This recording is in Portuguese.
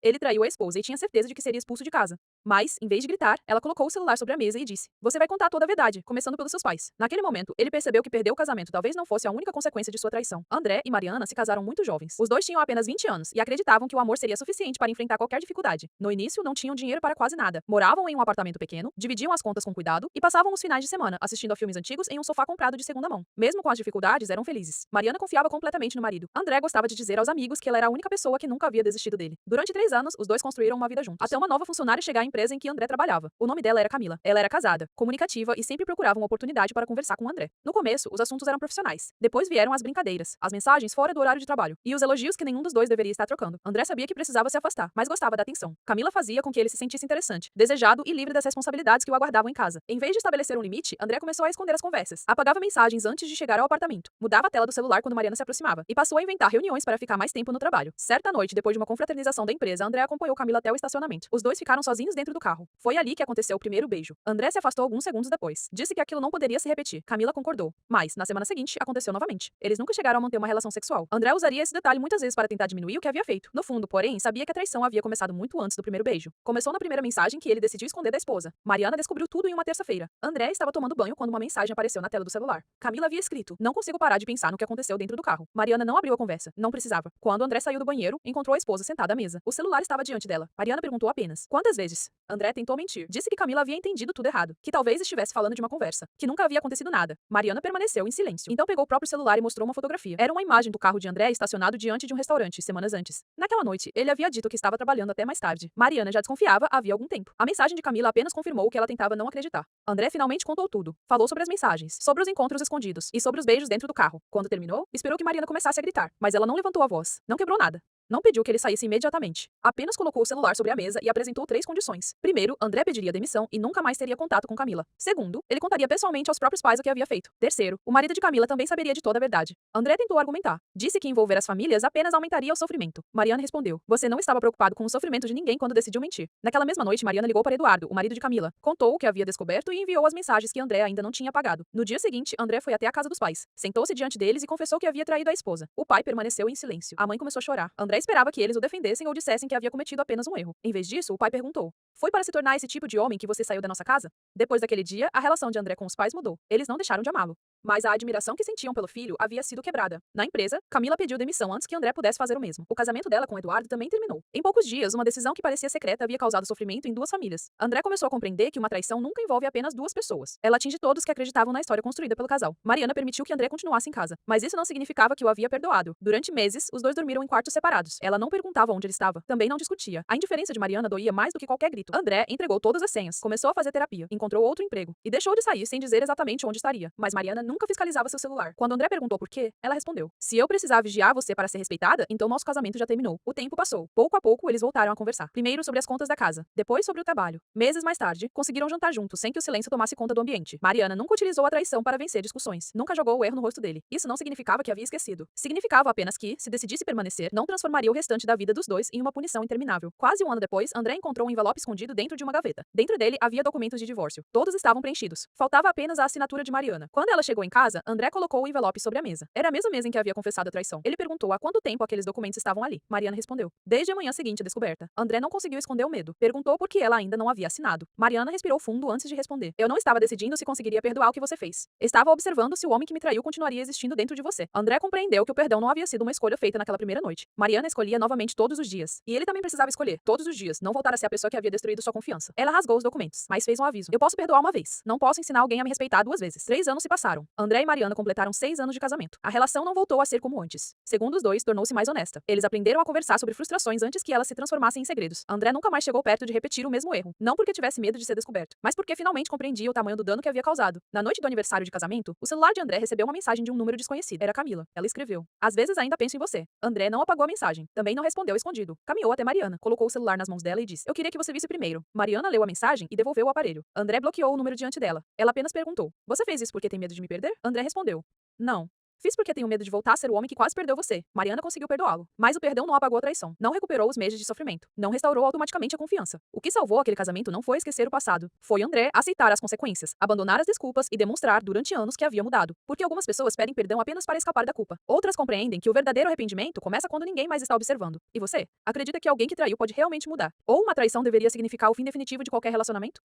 Ele traiu a esposa e tinha certeza de que seria expulso de casa. Mas, em vez de gritar, ela colocou o celular sobre a mesa e disse: "Você vai contar toda a verdade, começando pelos seus pais." Naquele momento, ele percebeu que perder o casamento talvez não fosse a única consequência de sua traição. André e Mariana se casaram muito jovens. Os dois tinham apenas 20 anos e acreditavam que o amor seria suficiente para enfrentar qualquer dificuldade. No início, não tinham dinheiro para quase nada. Moravam em um apartamento pequeno, dividiam as contas com cuidado e passavam os finais de semana assistindo a filmes antigos em um sofá comprado de segunda mão. Mesmo com as dificuldades, eram felizes. Mariana confiava completamente no marido. André gostava de dizer aos amigos que ela era a única pessoa que nunca havia desistido dele. Durante 3 anos, os dois construíram uma vida juntos. Até uma nova funcionária chegar à empresa em que André trabalhava. O nome dela era Camila. Ela era casada, comunicativa e sempre procurava uma oportunidade para conversar com André. No começo, os assuntos eram profissionais. Depois vieram as brincadeiras, as mensagens fora do horário de trabalho e os elogios que nenhum dos dois deveria estar trocando. André sabia que precisava se afastar, mas gostava da atenção. Camila fazia com que ele se sentisse interessante, desejado e livre das responsabilidades que o aguardavam em casa. Em vez de estabelecer um limite, André começou a esconder as conversas. Apagava mensagens antes de chegar ao apartamento. Mudava a tela do celular quando Mariana se aproximava e passou a inventar reuniões para ficar mais tempo no trabalho. Certa noite, depois de uma confraternização da empresa, André acompanhou Camila até o estacionamento. Os dois ficaram sozinhos dentro do carro. Foi ali que aconteceu o primeiro beijo. André se afastou alguns segundos depois. Disse que aquilo não poderia se repetir. Camila concordou. Mas, na semana seguinte, aconteceu novamente. Eles nunca chegaram a manter uma relação sexual. André usaria esse detalhe muitas vezes para tentar diminuir o que havia feito. No fundo, porém, sabia que a traição havia começado muito antes do primeiro beijo. Começou na primeira mensagem que ele decidiu esconder da esposa. Mariana descobriu tudo em uma terça-feira. André estava tomando banho quando uma mensagem apareceu na tela do celular. Camila havia escrito: "Não consigo parar de pensar no que aconteceu dentro do carro." Mariana não abriu a conversa. Não precisava. Quando André saiu do banheiro, encontrou a esposa sentada à mesa. O celular estava diante dela. Mariana perguntou apenas: "Quantas vezes?" André tentou mentir. Disse que Camila havia entendido tudo errado, que talvez estivesse falando de uma conversa, que nunca havia acontecido nada. Mariana permaneceu em silêncio. Então pegou o próprio celular e mostrou uma fotografia. Era uma imagem do carro de André estacionado diante de um restaurante, semanas antes. Naquela noite, ele havia dito que estava trabalhando até mais tarde. Mariana já desconfiava havia algum tempo. A mensagem de Camila apenas confirmou o que ela tentava não acreditar. André finalmente contou tudo. Falou sobre as mensagens, sobre os encontros escondidos e sobre os beijos dentro do carro. Quando terminou, esperou que Mariana começasse a gritar, mas ela não levantou a voz. Não quebrou nada. Não pediu que ele saísse imediatamente. Apenas colocou o celular sobre a mesa e apresentou 3 condições. Primeiro, André pediria demissão e nunca mais teria contato com Camila. Segundo, ele contaria pessoalmente aos próprios pais o que havia feito. Terceiro, o marido de Camila também saberia de toda a verdade. André tentou argumentar. Disse que envolver as famílias apenas aumentaria o sofrimento. Mariana respondeu: "Você não estava preocupado com o sofrimento de ninguém quando decidiu mentir." Naquela mesma noite, Mariana ligou para Eduardo, o marido de Camila. Contou o que havia descoberto e enviou as mensagens que André ainda não tinha apagado. No dia seguinte, André foi até a casa dos pais. Sentou-se diante deles e confessou que havia traído a esposa. O pai permaneceu em silêncio. A mãe começou a chorar. André esperava que eles o defendessem ou dissessem que havia cometido apenas um erro. Em vez disso, o pai perguntou: "Foi para se tornar esse tipo de homem que você saiu da nossa casa?" Depois daquele dia, a relação de André com os pais mudou. Eles não deixaram de amá-lo, mas a admiração que sentiam pelo filho havia sido quebrada. Na empresa, Camila pediu demissão antes que André pudesse fazer o mesmo. O casamento dela com Eduardo também terminou. Em poucos dias, uma decisão que parecia secreta havia causado sofrimento em 2 famílias. André começou a compreender que uma traição nunca envolve apenas 2 pessoas. Ela atinge todos que acreditavam na história construída pelo casal. Mariana permitiu que André continuasse em casa, mas isso não significava que o havia perdoado. Durante meses, os dois dormiram em quartos separados. Ela não perguntava onde ele estava, também não discutia. A indiferença de Mariana doía mais do que qualquer grito. André entregou todas as senhas, começou a fazer terapia, encontrou outro emprego e deixou de sair sem dizer exatamente onde estaria. Mas Mariana nunca fiscalizava seu celular. Quando André perguntou por quê, ela respondeu: "Se eu precisar vigiar você para ser respeitada, então nosso casamento já terminou." O tempo passou. Pouco a pouco, eles voltaram a conversar. Primeiro sobre as contas da casa, depois sobre o trabalho. Meses mais tarde, conseguiram jantar juntos sem que o silêncio tomasse conta do ambiente. Mariana nunca utilizou a traição para vencer discussões. Nunca jogou o erro no rosto dele. Isso não significava que havia esquecido. Significava apenas que, se decidisse permanecer, não transformaria o restante da vida dos dois em uma punição interminável. Quase um ano depois, André encontrou um envelope escondido dentro de uma gaveta. Dentro dele havia documentos de divórcio. Todos estavam preenchidos. Faltava apenas a assinatura de Mariana. Quando ela chegou em casa, André colocou o envelope sobre a mesa. Era a mesma mesa em que havia confessado a traição. Ele perguntou há quanto tempo aqueles documentos estavam ali. Mariana respondeu: "Desde a manhã seguinte à descoberta." André não conseguiu esconder o medo. Perguntou por que ela ainda não havia assinado. Mariana respirou fundo antes de responder: "Eu não estava decidindo se conseguiria perdoar o que você fez. Estava observando se o homem que me traiu continuaria existindo dentro de você." André compreendeu que o perdão não havia sido uma escolha feita naquela primeira noite. Mariana escolhia novamente todos os dias. E ele também precisava escolher, todos os dias, não voltar a ser a pessoa que havia destruído sua confiança. Ela rasgou os documentos, mas fez um aviso: "Eu posso perdoar uma vez. Não posso ensinar alguém a me respeitar 2 vezes." 3 anos se passaram. André e Mariana completaram 6 anos de casamento. A relação não voltou a ser como antes. Segundo os dois, tornou-se mais honesta. Eles aprenderam a conversar sobre frustrações antes que elas se transformassem em segredos. André nunca mais chegou perto de repetir o mesmo erro. Não porque tivesse medo de ser descoberto, mas porque finalmente compreendia o tamanho do dano que havia causado. Na noite do aniversário de casamento, o celular de André recebeu uma mensagem de um número desconhecido. Era Camila. Ela escreveu: "Às vezes ainda penso em você." André não apagou a mensagem. Também não respondeu escondido. Caminhou até Mariana, colocou o celular nas mãos dela e disse: "Eu queria que você visse primeiro." Mariana leu a mensagem e devolveu o aparelho. André bloqueou o número diante dela. Ela apenas perguntou: "Você fez isso porque tem medo de me perder?" André respondeu: "Não." Fiz porque tenho medo de voltar a ser o homem que quase perdeu você. Mariana conseguiu perdoá-lo. Mas o perdão não apagou a traição. Não recuperou os meses de sofrimento. Não restaurou automaticamente a confiança. O que salvou aquele casamento não foi esquecer o passado. Foi André aceitar as consequências, abandonar as desculpas e demonstrar durante anos que havia mudado. Porque algumas pessoas pedem perdão apenas para escapar da culpa. Outras compreendem que o verdadeiro arrependimento começa quando ninguém mais está observando. E você? Acredita que alguém que traiu pode realmente mudar? Ou uma traição deveria significar o fim definitivo de qualquer relacionamento?